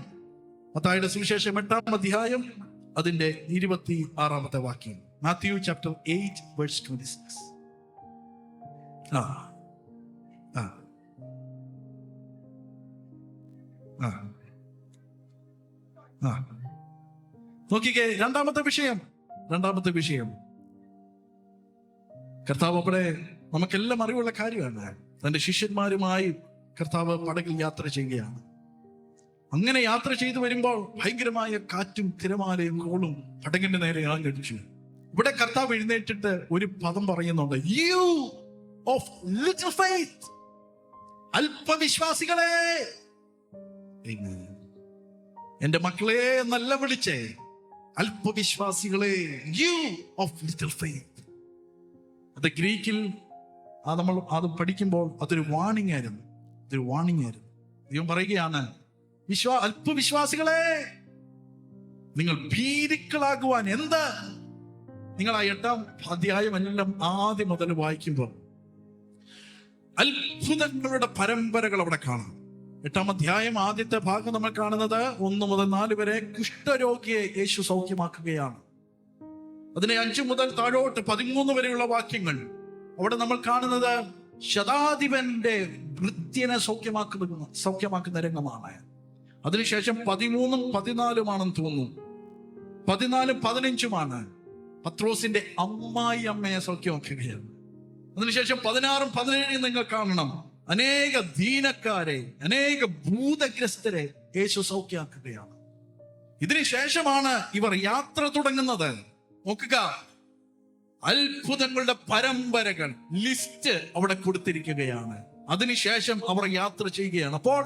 മത്തായിയുടെ സുവിശേഷം 8-ാം അധ്യായം അതിന്റെ 26-ാമത്തെ വാക്യം. Matthew chapter 8 verse 26. നോക്കിക്കേ, രണ്ടാമത്തെ വിഷയം കർത്താവ് അവിടെ നമുക്കെല്ലാം അറിവുള്ള കാര്യമാണ്. തന്റെ ശിഷ്യന്മാരുമായി കർത്താവ് പടകിൽ യാത്ര ചെയ്യുകയാണ്. അങ്ങനെ യാത്ര ചെയ്തു വരുമ്പോൾ ഭയങ്കരമായ കാറ്റും തിരമാലയും കോളും പടകിന്റെ നേരെ ആഞ്ഞടിച്ചു. ഇവിടെ കർത്താവ് എഴുന്നേറ്റിട്ട് ഒരു പദം പറയുന്നുണ്ട്, "യു ഓഫ് ലിറ്റിൽ ഫെയ്ത്ത്", അല്പവിശ്വാസികളെ. എന്റെ മക്കളെ എന്നല്ല വിളിച്ചേ, അല്പവിശ്വാസികളെ, യു ഓഫ് ലിറ്റിൽ ഫെയ്ത്ത്. അത് ഗ്രീക്കിൽ നമ്മൾ അത് പഠിക്കുമ്പോൾ അതൊരു വാണിംഗ് ആയിരുന്നു. ദൈവം പറയുകയാണ്, അല്പവിശ്വാസികളെ, നിങ്ങൾ ഭീരുക്കളാകുവാൻ. എന്താ? നിങ്ങൾ ആ 8-ാം അധ്യായം എല്ലാം ആദ്യം മുതൽ വായിക്കുമ്പോൾ അത്ഭുതങ്ങളുടെ പരമ്പരകൾ അവിടെ കാണാം. 8-ാം അധ്യായം ആദ്യത്തെ ഭാഗം നമ്മൾ കാണുന്നത് 1 മുതൽ 4 വരെ കുഷ്ഠരോഗിയെ യേശു സൗഖ്യമാക്കുകയാണ്. അതിനെ 5 മുതൽ താഴോട്ട് 13 വരെയുള്ള വാക്യങ്ങൾ അവിടെ നമ്മൾ കാണുന്നത് ശതാധിപന്റെ ഭൃത്യനെ സൗഖ്യമാക്കുന്ന രംഗമാണ്. അതിനുശേഷം 13-ഉം 14-ഉമാണെന്ന് തോന്നുന്നു, 14-ഉം 15-ഉമാണ് പത്രോസിന്റെ അമ്മായി അമ്മയെ സൗഖ്യമാക്കുകയാണ്. അതിനുശേഷം 16-ഉം 17-ഉം നിങ്ങൾ കാണണം, അനേക ദീനക്കാരെ, അനേക ഭൂതഗ്രസ്തരെ യേശു സൗഖ്യമാക്കുകയാണ്. ഇതിനുശേഷമാണ് ഇവർ യാത്ര തുടങ്ങുന്നത്. നോക്കുക, അത്ഭുതങ്ങളുടെ പരമ്പരകൾ ലിസ്റ്റ് അവിടെ കൊടുത്തിരിക്കുകയാണ്. അതിനുശേഷം അവർ യാത്ര ചെയ്യുകയാണ്. അപ്പോൾ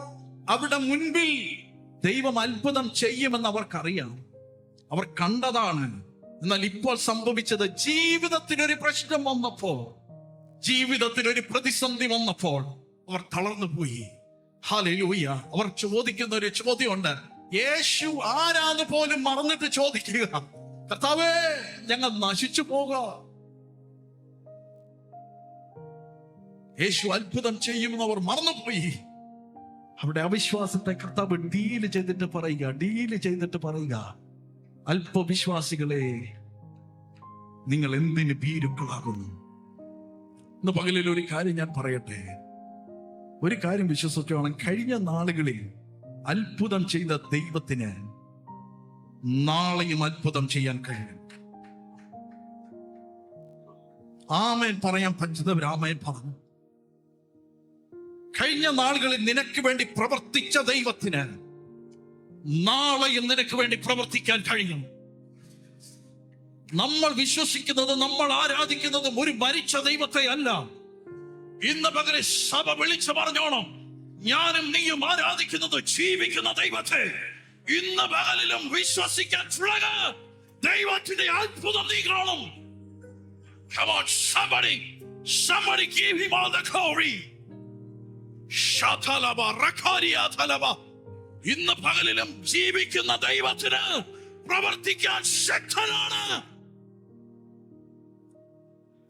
അവിടെ മുൻപിൽ ദൈവം അത്ഭുതം ചെയ്യുമെന്ന് അവർക്കറിയാം, അവർ കണ്ടതാണ്. എന്നാൽ ഇപ്പോൾ സംഭവിച്ചത്, ജീവിതത്തിനൊരു പ്രശ്നം വന്നപ്പോൾ, ജീവിതത്തിനൊരു പ്രതിസന്ധി വന്നപ്പോൾ അവർ തളർന്നു പോയി. ഹല്ലേലൂയ. അവർ ചോദിക്കുന്ന ഒരു ചോദ്യമുണ്ട്, യേശു ആരാന്ന് പോലും മറന്നിട്ട് ചോദിക്കുക, "കർത്താവേ, ഞങ്ങൾ നശിച്ചു പോകാം." യേശു അത്ഭുതം ചെയ്യുമെന്ന് അവർ മറന്നുപോയി. അവിടെ അവിശ്വാസത്തെ കർത്താവ് ഡീല് ചെയ്തിട്ട് പറയുക, "അല്പവിശ്വാസികളെ, നിങ്ങൾ എന്തിന് ഭീരുക്കളാകുന്നു?" ഇന്ന് പകലിൽ ഒരു കാര്യം ഞാൻ പറയട്ടെ, ഒരു കാര്യം വിശ്വസിച്ചോണം, കഴിഞ്ഞ നാളുകളിൽ അത്ഭുതം ചെയ്ത ദൈവത്തിന് നാളെയും അത്ഭുതം ചെയ്യാൻ കഴിയും. ആമേൻ പറയാൻ പറ്റുന്നവർ ആമേൻ പറഞ്ഞു. കഴിഞ്ഞ നാളുകളിൽ നിനക്ക് വേണ്ടി പ്രവർത്തിച്ച ദൈവത്തിന് നാളെയും നിനക്ക് വേണ്ടി പ്രവർത്തിക്കാൻ കഴിയും. നമ്മൾ വിശ്വസിക്കുന്നത്, നമ്മൾ ആരാധിക്കുന്നതും ഒരു മരിച്ച ദൈവത്തെ അല്ല, ഇന്ന് പകരം സഭ വിളിച്ചു പറഞ്ഞോണം, ഞാനും നീയും ആരാധിക്കുന്നത് ജീവിക്കുന്ന ദൈവത്തെ. ഇന്ന് പകലിലും വിശ്വസിക്കാൻ ദൈവത്തിന്റെ അത്ഭുതം നീ കാണും. Come on, somebody give him all the glory. Shatalaba rakaria talaba. ഇന്ന് പകലിലും ജീവിക്കുന്ന ദൈവത്തിന് പ്രവർത്തിക്കാൻ ശക്തനാണ്.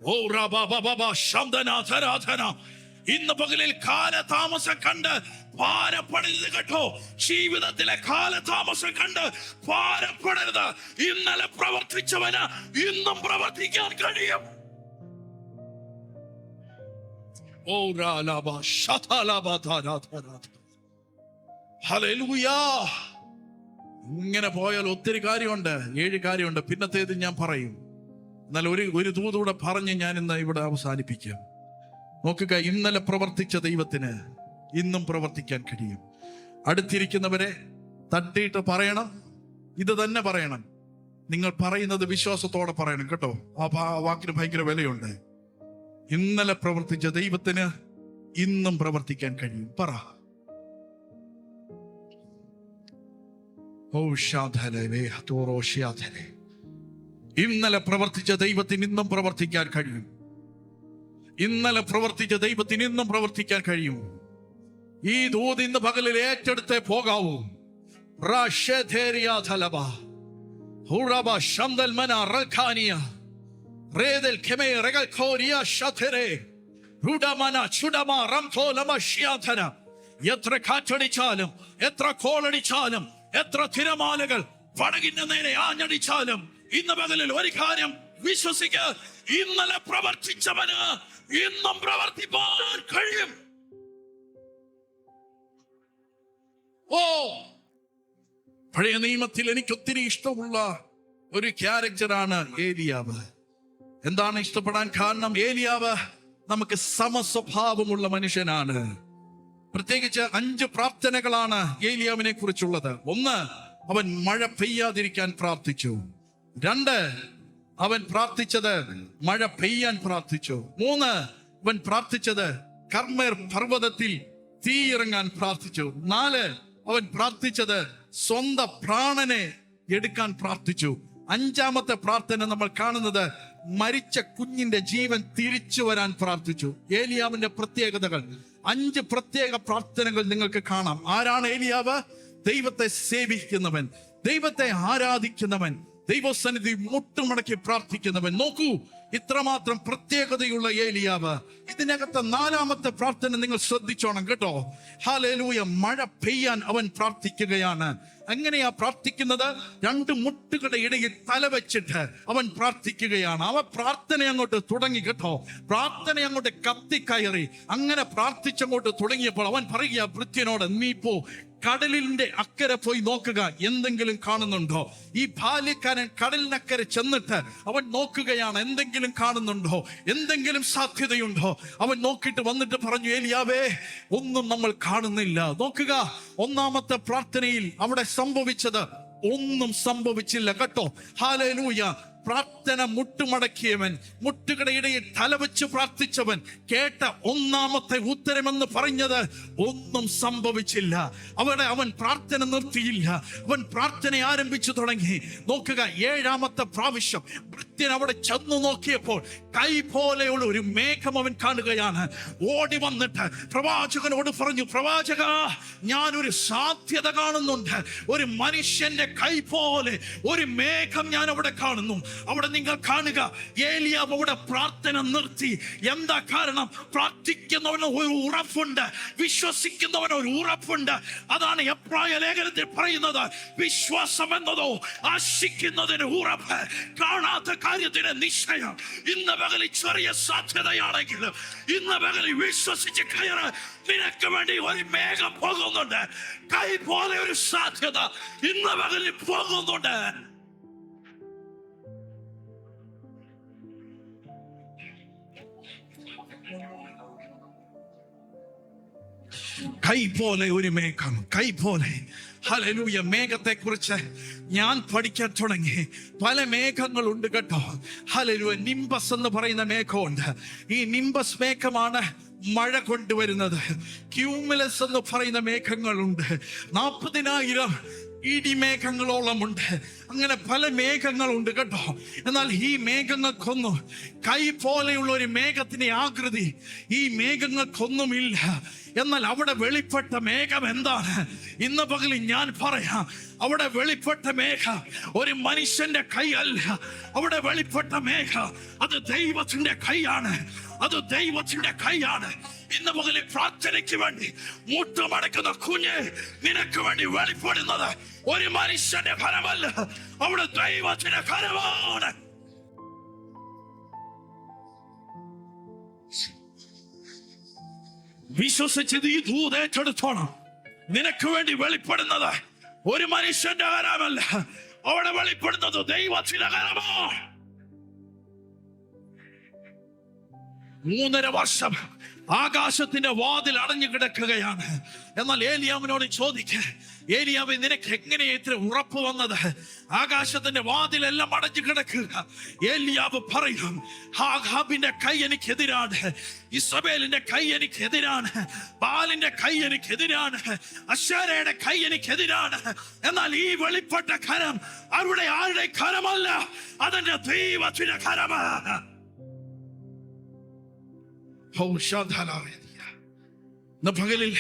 ഓ റബബബബ ശബ്ദനാഥരാധന. ഇന്ന് പകലിൽ കാലതാമസം കണ്ട് ഭാരപ്പെടരുത് കേട്ടോ. ജീവിതത്തിലെ കാലതാമസം കണ്ട് ഭാരപ്പെടരുത്. ഇന്നലെ പ്രവർത്തിച്ചവന് ഇന്നും പ്രവർത്തിക്കാൻ കഴിയും. ഓ റാലബ ശതലബ ധരാധരാ. ഹല്ലേലൂയ. ഇങ്ങനെ പോയാൽ ഒത്തിരി കാര്യമുണ്ട്, 7 കാര്യമുണ്ട്. പിന്നത്തേത് ഞാൻ പറയും. എന്നാൽ ഒരു ദൂതൂടെ പറഞ്ഞ് ഞാൻ ഇന്ന് ഇവിടെ അവസാനിപ്പിക്കാം. നോക്കുക, ഇന്നലെ പ്രവർത്തിച്ച ദൈവത്തിന് ഇന്നും പ്രവർത്തിക്കാൻ കഴിയും. അടുത്തിരിക്കുന്നവരെ തട്ടിയിട്ട് പറയണം, ഇത് തന്നെ പറയണം. നിങ്ങൾ പറയുന്നത് വിശ്വാസത്തോടെ പറയണം കേട്ടോ. ആ വാക്കിന് ഭയങ്കര വിലയുണ്ട്. ഇന്നലെ പ്രവർത്തിച്ച ദൈവത്തിന് ഇന്നും പ്രവർത്തിക്കാൻ കഴിയും. പറ. ഓ ഷാധലേ ഹതോറോ ഷ്യാധലേ. ഇന്നലെ പ്രവർത്തിച്ച ദൈവത്തിന് ഇന്നും പ്രവർത്തിക്കാൻ കഴിയും. ഇന്നലെ പ്രവർത്തിച്ച ദൈവത്തിന് ഇന്നും പ്രവർത്തിക്കാൻ കഴിയും. ഈ ദൂത് ഇന്ന് പകലിൽ ഏറ്റെടുത്തേ പോകാവൂ. എത്ര കാറ്റടിച്ചാലും, എത്ര കോളടിച്ചാലും, എത്ര തിരമാലകൾ പടകിന്റെ നേരെ ആഞ്ഞടിച്ചാലും ഇന്ന് പകലിൽ ഒരു കാര്യം വിശ്വസിക്കുക, ഇന്നലെ പ്രവർത്തിച്ചവന് ഇന്നും പ്രവർത്തിപ്പാൻ കഴിയും. ഓ, പഴയ നിയമത്തിൽ എനിക്ക് ഒത്തിരി ഇഷ്ടമുള്ള ഒരു ക്യാരക്ടറാണ് ഏലിയാവ്. എന്താണ് ഇഷ്ടപ്പെടാൻ കാരണം? ഏലിയാവ് നമുക്ക് സമസ്വഭാവമുള്ള മനുഷ്യനാണ്. പ്രത്യേകിച്ച് 5 പ്രാർത്ഥനകളാണ് ഏലിയാവിനെ കുറിച്ചുള്ളത്. 1, അവൻ മഴ പെയ്യാതിരിക്കാൻ പ്രാർത്ഥിച്ചു. 2, അവൻ പ്രാർത്ഥിച്ചത് മഴ പെയ്യാൻ പ്രാർത്ഥിച്ചു. 3, അവൻ പ്രാർത്ഥിച്ചത് കർമ്മേർ പർവ്വതത്തിൽ തീ ഇറങ്ങാൻ പ്രാർത്ഥിച്ചു. 4, അവൻ പ്രാർത്ഥിച്ചത് സ്വന്തം പ്രാണനെ എടുക്കാൻ പ്രാർത്ഥിച്ചു. 5-ാമത്തെ പ്രാർത്ഥന നമ്മൾ കാണുന്നത് മരിച്ച കുഞ്ഞിന്റെ ജീവൻ തിരിച്ചു വരാൻ പ്രാർത്ഥിച്ചു. ഏലിയാവിന്റെ പ്രത്യേകതകൾ, 5 പ്രത്യേക പ്രാർത്ഥനകൾ നിങ്ങൾക്ക് കാണാം. ആരാണ് ഏലിയാവ്? ദൈവത്തെ സേവിക്കുന്നവൻ, ദൈവത്തെ ആരാധിക്കുന്നവൻ, ദൈവസന്നിധി മുട്ടുമടക്കി പ്രാർത്ഥിക്കുന്നവൻ. നോക്കൂ, ഇത്രമാത്രം പ്രത്യേകതയുള്ള ഏലിയാവ്. ഇതിനകത്ത് 4-ാമത്തെ പ്രാർത്ഥന നിങ്ങൾ ശ്രദ്ധിച്ചോണം കേട്ടോ. ഹല്ലേലൂയ. മഴ പെയ്യാൻ അവൻ പ്രാർത്ഥിക്കുകയാണ്. എങ്ങനെയാ പ്രാർത്ഥിക്കുന്നത്? 2 മുട്ടുകളുടെ ഇടയിൽ തല വെച്ചിട്ട് അവൻ പ്രാർത്ഥിക്കുകയാണ്. അവൻ പ്രാർത്ഥന അങ്ങോട്ട് തുടങ്ങി കേട്ടോ. പ്രാർത്ഥന അങ്ങോട്ട് കത്തിക്കയറി. അങ്ങനെ പ്രാർത്ഥിച്ചങ്ങോട്ട് തുടങ്ങിയപ്പോൾ അവൻ പറയുക ഭൃത്യനോട്, നീ പോ കടലിന്റെ അക്കരെ പോയി നോക്കുക, എന്തെങ്കിലും കാണുന്നുണ്ടോ? ഈ ബാല്യക്കാരൻ കടലിനക്കരെ ചെന്നിട്ട് അവൻ നോക്കുകയാണ്, എന്തെങ്കിലും കാണുന്നുണ്ടോ, എന്തെങ്കിലും സാധ്യതയുണ്ടോ? അവൻ നോക്കിയിട്ട് വന്നിട്ട് പറഞ്ഞു, ഏലിയാവേ, ഒന്നും നമ്മൾ കാണുന്നില്ല. നോക്കുക, 1-ാമത്തെ പ്രാർത്ഥനയിൽ അവിടെ സംഭവിച്ചത് ഒന്നും സംഭവിച്ചില്ല കേട്ടോ. ഹല്ലേലൂയ. പ്രാർത്ഥന മുട്ടുമടക്കിയവൻ, മുട്ടുകളുടെ ഇടയിൽ തലവെച്ച് പ്രാർത്ഥിച്ചവൻ കേട്ട 1-ാമത്തെ ഉത്തരമെന്ന് പറഞ്ഞത് ഒന്നും സംഭവിച്ചില്ല. അവിടെ അവൻ പ്രാർത്ഥന നിർത്തിയില്ല, അവൻ പ്രാർത്ഥന ആരംഭിച്ചു തുടങ്ങി. നോക്കുക, 7-ാമത്തെ പ്രാവശ്യം ഭൃത്യൻ അവിടെ ചെന്നു നോക്കിയപ്പോൾ കൈ പോലെയുള്ള ഒരു മേഘം അവൻ കാണുകയാണ്. ഓടി വന്നിട്ട് പ്രവാചകനോട് പറഞ്ഞു, പ്രവാചക, ഞാനൊരു സാധ്യത കാണുന്നുണ്ട്. ഒരു മനുഷ്യന്റെ കൈ പോലെ ഒരു മേഘം ഞാൻ അവിടെ കാണുന്നു. അവിടെ നിങ്ങൾ കാണുക, ഏലിയാവ് അവിടെ പ്രാർത്ഥന നിർത്തി. എന്താ കാരണം? പ്രാർത്ഥിക്കുന്നവന് ഒരു ഉറപ്പുണ്ട്, വിശ്വസിക്കുന്നവന് ഒരു ഉറപ്പുണ്ട്. അതാണ് എബ്രായ ലേഖനത്തിൽ പറയുന്നത്, വിശ്വാസം എന്നതോ ആശിക്കുന്നതിന് ഉറപ്പ്, കാണാത്ത കാര്യത്തിന് നിശ്ചയം. ഇന്ന് പകലിൽ ചെറിയ സാധ്യതയാണെങ്കിലും ഇന്ന് പകലിൽ വിശ്വസിച്ച് കയറ്. നിനക്ക് വേണ്ടി ഒരു മേഘം പോകുന്നുണ്ട്. കൈ പോലെ ഒരു സാധ്യത ഇന്ന് പകലിൽ പോകുന്നുണ്ട്. കൈ പോലെ ഒരു മേഘം, കൈ പോലെ. ഹല്ലേലൂയ. മേഘത്തെ കുറിച്ച് ഞാൻ പഠിക്കാൻ തുടങ്ങി. പല മേഘങ്ങളുണ്ട് കേട്ടോ. ഹല്ലേലൂയ. നിംബസ് എന്ന് പറയുന്ന മേഘമുണ്ട്. ഈ നിംബസ് മേഘമാണ് മഴ കൊണ്ടുവരുന്നത്. ക്യൂമുലസ് എന്ന് പറയുന്ന മേഘങ്ങളുണ്ട്. 40,000 ഇടിമേഘങ്ങളോളമുണ്ട്. അങ്ങനെ പല മേഘങ്ങളുണ്ട് കേട്ടോ. എന്നാൽ ഈ മേഘങ്ങൾക്കൊന്നും, കൈ പോലെയുള്ള ഒരു മേഘത്തിന്റെ ആകൃതി ഈ മേഘങ്ങൾക്കൊന്നുമില്ല. എന്നാൽ അവിടെ വെളിപ്പെട്ട മേഘം എന്താണ്? ഇന്ന് പകലിൽ ഞാൻ പറയാം, അവിടെ വെളിപ്പെട്ട മേഘം ഒരു മനുഷ്യന്റെ കൈ അല്ല. അവിടെ വെളിപ്പെട്ട മേഘം അത് ദൈവത്തിന്റെ കൈയാണ്. അത് ദൈവത്തിന്റെ കൈയാണ്. ഇന്ന് പകലിൽ പ്രാർത്ഥനയ്ക്ക് വേണ്ടി മുട്ടുമടക്കുന്ന കുഞ്ഞ് നിനക്ക് വേണ്ടി വെളിപ്പെടുന്നത് ഒരു മനുഷ്യന്റെ ഫലമല്ല, അവിടെ ദൈവത്തിന്റെ ഫലമാണ്. വിശ്വസിച്ചത് ഈ ദൂത് ഏറ്റെടുത്തോണം. നിനക്ക് വേണ്ടി വെളിപ്പെടുന്നത് ഒരു മനുഷ്യന്റെ കരമല്ല, അവിടെ വെളിപ്പെടുന്നത് ദൈവത്തിന്റെ കരമാണ്. 3.5 വർഷം ആകാശത്തിന്റെ വാതിൽ അടഞ്ഞു കിടക്കുകയാണ്. എന്നാൽ ഏലിയാവിനോട് ചോദിക്ക, ഏലിയാവ് നിനക്ക് എങ്ങനെ ഇത്ര ഉറപ്പ് വന്നത്? ആകാശത്തിന്റെ വാതിലെല്ലാം അടഞ്ഞു കിടക്കുക. ഏലിയാവ് പറയും, ആഹാബിന്റെ കൈ എനിക്കെതിരാണ്, ഇസബേലിന്റെ കൈ എനിക്കെതിരാണ്, ബാലിന്റെ കൈ എനിക്കെതിരാണ്, അശേരയുടെ കൈ എനിക്കെതിരാണ്. എന്നാൽ ഈ വെളിപ്പെട്ട കരം അവരുടെ ആരുടെ കരമല്ല, അതെന്റെ ദൈവത്തിന്റെ കരമാണ്. പകലിൽ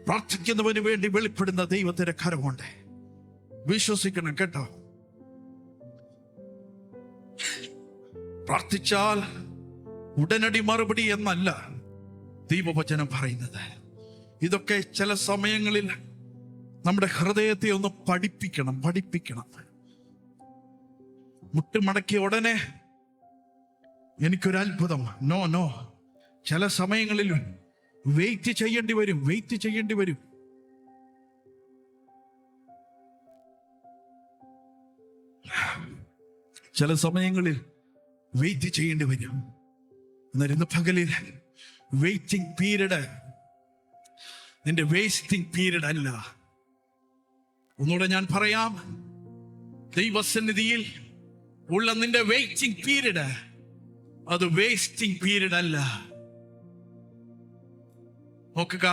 പ്രാർത്ഥിക്കുന്നവന് വേണ്ടി വെളിപ്പെടുന്ന ദൈവത്തിന്റെ കരമുണ്ട്. വിശ്വസിക്കണം കേട്ടോ. പ്രാർത്ഥിച്ചാൽ ഉടനടി മറുപടി എന്നല്ല ദൈവവചനം പറയുന്നത്. ഇതൊക്കെ ചില സമയങ്ങളിൽ നമ്മുടെ ഹൃദയത്തെ ഒന്ന് പഠിപ്പിക്കണം. മുട്ടുമടക്കിയ ഉടനെ എനിക്കൊരത്ഭുതം, നോ. ചില സമയങ്ങളിൽ വെയിറ്റ് ചെയ്യേണ്ടി വരും. ചില സമയങ്ങളിൽ വെയിറ്റ് ചെയ്യേണ്ടി വരും. എന്നാൽ ഇന്ന് പകലിൽ വെയിറ്റിംഗ് പീരീഡ് നിന്റെ വേസ്റ്റിംഗ് പീരീഡ് അല്ല. ഒന്നുകൂടെ ഞാൻ പറയാം, ദൈവസന്നിധിയിൽ ഉള്ള നിന്റെ വെയിറ്റിംഗ് പീരീഡ് അത് വേസ്റ്റിംഗ് പീരീഡ് അല്ല. നോക്കുക,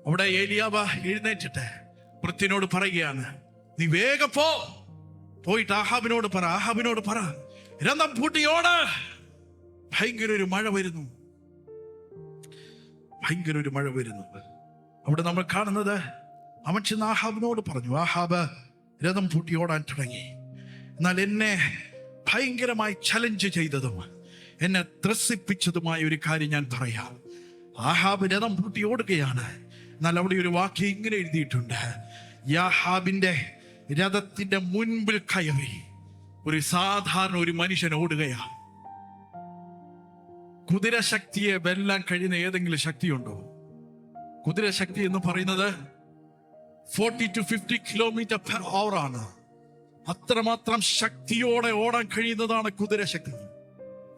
അവിടെ ഏലിയാവ് എഴുന്നേറ്റിട്ട് പൃഥ്വിനോട് പറയുകയാണ്, നീ വേഗം പോയിട്ട് ആഹാബിനോട് പറ രഥം പൂട്ടിയോട്. ഭയങ്കര ഒരു മഴ വരുന്നു. അവിടെ നമ്മൾ കാണുന്നത്, അവൻ ചെന്ന് ആഹാബിനോട് പറഞ്ഞു, ആഹാബ് രഥം പൂട്ടി ഓടാൻ തുടങ്ങി. എന്നാൽ എന്നെ ഭയങ്കരമായി ചലഞ്ച് ചെയ്തതും എന്നെ ത്രസിപ്പിച്ചതുമായ ഒരു കാര്യം ഞാൻ പറയാം. ആഹാബ് രഥം പൂട്ടി ഓടുകയാണ്. എന്നാൽ അവിടെ ഒരു വാക്യം ഇങ്ങനെ എഴുതിയിട്ടുണ്ട്, യാഹാബിന്റെ രഥത്തിന്റെ മുൻപിൽ കയറി ഒരു സാധാരണ ഒരു മനുഷ്യൻ ഓടുകയാണ്. കുതിരശക്തിയെ വെല്ലാൻ കഴിയുന്ന ഏതെങ്കിലും ശക്തിയുണ്ടോ? കുതിരശക്തി എന്ന് പറയുന്നത് 40 to 50 km/h ആണ്. അത്രമാത്രം ശക്തിയോടെ ഓടാൻ കഴിയുന്നതാണ് കുതിരശക്തി,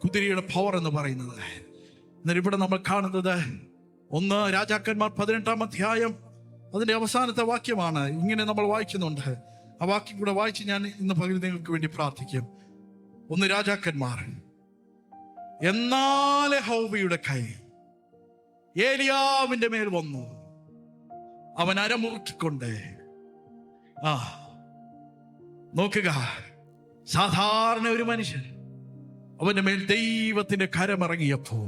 കുതിരയുടെ പവർ എന്ന് പറയുന്നത്. എന്നാൽ ഇവിടെ നമ്മൾ കാണുന്നത് 1 രാജാക്കന്മാർ 18-ാം അധ്യായം അതിന്റെ അവസാനത്തെ വാക്യമാണ്. ഇങ്ങനെ നമ്മൾ വായിക്കുന്നുണ്ട്. ആ വാക്യം കൂടെ വായിച്ച് ഞാൻ ഇന്ന് പകൽ നിങ്ങൾക്ക് വേണ്ടി പ്രാർത്ഥിക്കും. 1 രാജാക്കന്മാർ, എന്നാൽ യഹോവയുടെ കൈ ഏലിയാവിന്റെ മേൽ വന്നു, അവൻ അരമുറുക്കിക്കൊണ്ട്. നോക്കുക, സാധാരണ ഒരു മനുഷ്യൻ, അവന്റെ മേൽ ദൈവത്തിന്റെ കരമിറങ്ങിയപ്പോ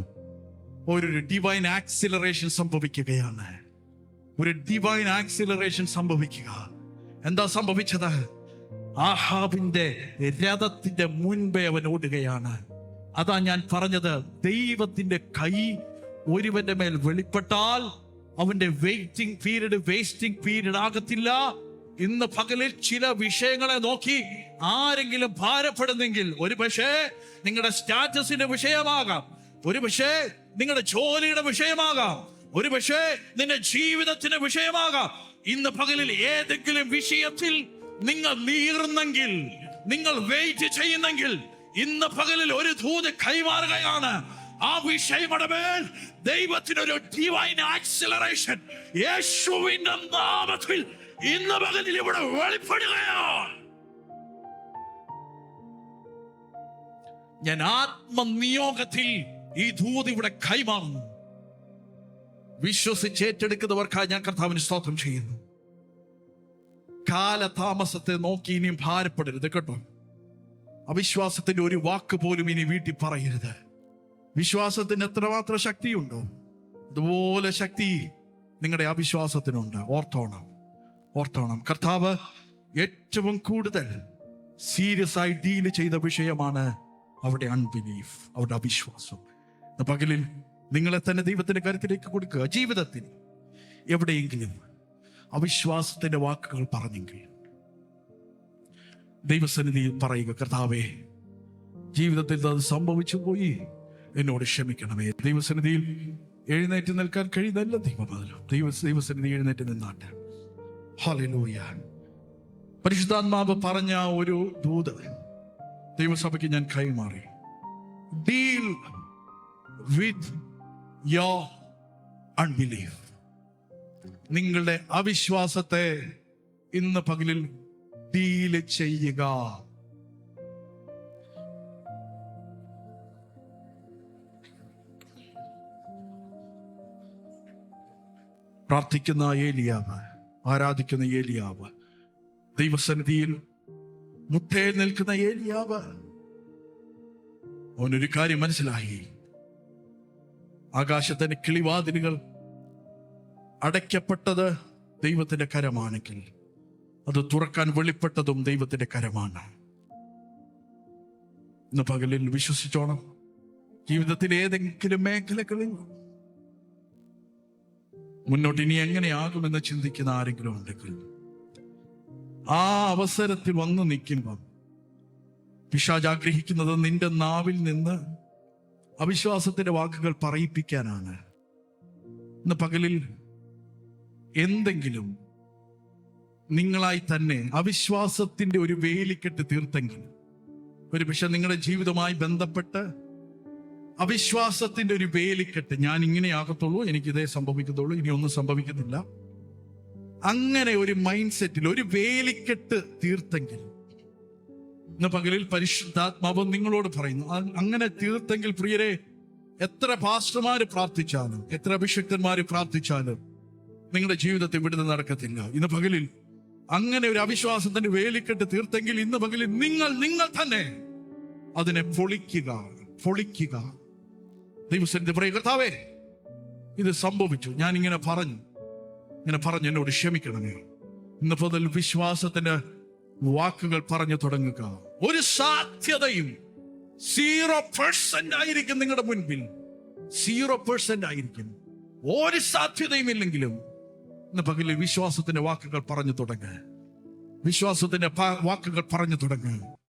ഒരു ഡിവൈൻ ആക്സിലറേഷൻ സംഭവിക്കുകയാണ്. എന്താ സംഭവിച്ചത്? ആഹാബിന്റെ രഥത്തിന്റെ മുൻപേ അവൻ ഓടുകയാണ്. അതാ ഞാൻ പറഞ്ഞത്, ദൈവത്തിന്റെ കൈ ഒരുവന്റെ മേൽ വെളിപ്പെട്ടാൽ അവന്റെ വെയിറ്റിംഗ് പീരീഡ് വേസ്റ്റിംഗ് പീരീഡ് ആകത്തില്ല. ഇന്ന് പകലിൽ ചില വിഷയങ്ങളെ നോക്കി ആരെങ്കിലും ഭാരപ്പെടുന്നെങ്കിൽ, ഒരു പക്ഷേ നിങ്ങളുടെ സ്റ്റാറ്റസിന്റെ വിഷയമാകാം, ഒരു പക്ഷേ നിങ്ങളുടെ ജോലിയുടെ വിഷയമാകാം, ഒരു പക്ഷേ നിന്റെ ജീവിതത്തിന്റെ വിഷയമാകാം. ഇന്ന് പകലിൽ ഏതെങ്കിലും വിഷയത്തിൽ നിങ്ങൾ നീറുന്നെങ്കിൽ, നിങ്ങൾ വെയിറ്റ് ചെയ്യുന്നെങ്കിൽ, ഇന്ന് പകലിൽ ഒരു ദൂത് കൈമാറുകയാണ്. ആ വിഷയങ്ങളുടെ മേൽ ദൈവത്തിനൊരു ഡിവൈൻ ആക്സിലറേഷൻ യേശുവിന്റെ നാമത്തിൽ ഇന്ന് പകലിൽ ഇവിടെ വെളിപ്പെടുകയാണ്. ഞാൻ ആത്മനിയോഗത്തിൽ ഈ ദൂത് ഇവിടെ കൈമാറുന്നു. വിശ്വസിച്ച് ഏറ്റെടുക്കുന്നവർക്കായി ഞാൻ കർത്താവിന് സ്തോത്രം ചെയ്യുന്നു. കാലതാമസത്തെ നോക്കി ഇനിയും ഭാരപ്പെടരുത് കേട്ടോ. അവിശ്വാസത്തിന്റെ ഒരു വാക്ക് പോലും ഇനി വീട്ടിൽ പറയരുത്. വിശ്വാസത്തിന് എത്രമാത്രം ശക്തിയുണ്ടോ അതുപോലെ ശക്തി നിങ്ങളുടെ അവിശ്വാസത്തിനുണ്ട്. ഓർത്തോണം. കർത്താവ് ഏറ്റവും കൂടുതൽ സീരിയസ് ആയി ഡീൽ ചെയ്ത വിഷയമാണ് അവരുടെ അൺബിലീഫ്, അവരുടെ അവിശ്വാസം. പകലിൽ നിങ്ങളെ തന്നെ ദൈവത്തിന്റെ കരുത്തിലേക്ക് കൊടുക്കുക. ജീവിതത്തിൽ എവിടെയെങ്കിലും അവിശ്വാസത്തിന്റെ വാക്കുകൾ പറഞ്ഞെങ്കിൽ ദൈവസന്നിധിയിൽ പറയുക, കർത്താവേ, ജീവിതത്തിൽ അത് സംഭവിച്ചു പോയി, എന്നോട് ക്ഷമിക്കണമേ. ദൈവസന്നിധിയിൽ എഴുന്നേറ്റ് നിൽക്കാൻ കഴിയുന്നല്ല ദൈവസന്നിധി എഴുന്നേറ്റ് നിന്നാട്ടെ. ഹല്ലേലൂയ. പരിശുദ്ധാത്മാവ് പറഞ്ഞ ഒരു ദൂത് ദൈവസഭയ്ക്ക് ഞാൻ കൈമാറി. Deal with your unbelief. നിങ്ങളുടെ അവിശ്വാസത്തെ ഇന്ന് പകലിൽ ഡീൽ ചെയ്യുക. പ്രാർത്ഥിക്കുന്ന ഏലിയാവ്, ആരാധിക്കുന്ന ഏലിയാവ്, ദൈവസന്നിധിയിൽ മുട്ടയിൽ നിൽക്കുന്ന ഏലിയാവ്, അവനൊരു കാര്യം മനസ്സിലായി. ആകാശത്തിന്റെ കിളിവാതിലുകൾ അടയ്ക്കപ്പെട്ടത് ദൈവത്തിന്റെ കരമാണെങ്കിൽ അത് തുറക്കാൻ വെളിപ്പെട്ടതും ദൈവത്തിന്റെ കരമാണ്. ഇന്ന് പകലിൽ വിശ്വസിച്ചോണം. ജീവിതത്തിൽ ഏതെങ്കിലും മേഖലകളിൽ മുന്നോട്ട് ഇനി എങ്ങനെയാകുമെന്ന് ചിന്തിക്കുന്ന ആരെങ്കിലും ഉണ്ടെങ്കിൽ ആ അവസരത്തിൽ വന്ന് നിൽക്കുമ്പം പിശാച് ആഗ്രഹിക്കുന്നത് നിന്റെ നാവിൽ നിന്ന് അവിശ്വാസത്തിന്റെ വാക്കുകൾ പറയിപ്പിക്കാനാണ്. ഇന്ന് പകലിൽ എന്തെങ്കിലും നിങ്ങളായി തന്നെ അവിശ്വാസത്തിന്റെ ഒരു വേലിക്കെട്ട് തീർത്തെങ്കിൽ, ഒരു പക്ഷെ നിങ്ങളുടെ ജീവിതവുമായി ബന്ധപ്പെട്ട് അവിശ്വാസത്തിന്റെ ഒരു വേലിക്കെട്ട്, ഞാൻ ഇങ്ങനെ ആകത്തുള്ളൂ, എനിക്കിതേ സംഭവിക്കത്തുള്ളൂ, ഇനി ഒന്നും സംഭവിക്കുന്നില്ല, അങ്ങനെ ഒരു മൈൻഡ് സെറ്റിൽ ഒരു വേലിക്കെട്ട് തീർത്തെങ്കിൽ, ഇന്ന് പകലിൽ പരിശുദ്ധാത്മാവ് നിങ്ങളോട് പറയുന്നു, അങ്ങനെ തീർത്തെങ്കിൽ പ്രിയരെ, എത്ര പാസ്റ്റർമാര് പ്രാർത്ഥിച്ചാലും എത്ര അഭിഷിക്തന്മാര് പ്രാർത്ഥിച്ചാലും നിങ്ങളുടെ ജീവിതത്തിൽ വിടുതൽ നടക്കത്തില്ല. ഇന്ന് പകലിൽ അങ്ങനെ ഒരു അവിശ്വാസത്തിന്റെ വേലിക്കെട്ട് തീർത്തെങ്കിൽ ഇന്ന് പകലിൽ നിങ്ങൾ തന്നെ അതിനെ പൊളിക്കുക. ദൈവസന്നിധി പറയുക, കർത്താവേ, ഇത് സംഭവിച്ചു, ഞാൻ ഇങ്ങനെ പറഞ്ഞു എന്നോട് ക്ഷമിക്കണമേ. ഇന്ന് മുതൽ വിശ്വാസത്തിന്റെ വാക്കുകൾ പറഞ്ഞു തുടങ്ങുക. ഒരു സാധ്യതയും 0% ആയിരിക്കും നിങ്ങളുടെ മുൻപിൽ, 0% ആയിരിക്കും. ഒരു സാധ്യതയും ഇല്ലെങ്കിലും ഇന്ന് പകലിൽ വിശ്വാസത്തിന്റെ വാക്കുകൾ പറഞ്ഞു തുടങ്ങുക. വിശ്വാസത്തിന്റെ വാക്കുകൾ പറഞ്ഞു തുടങ്ങുക.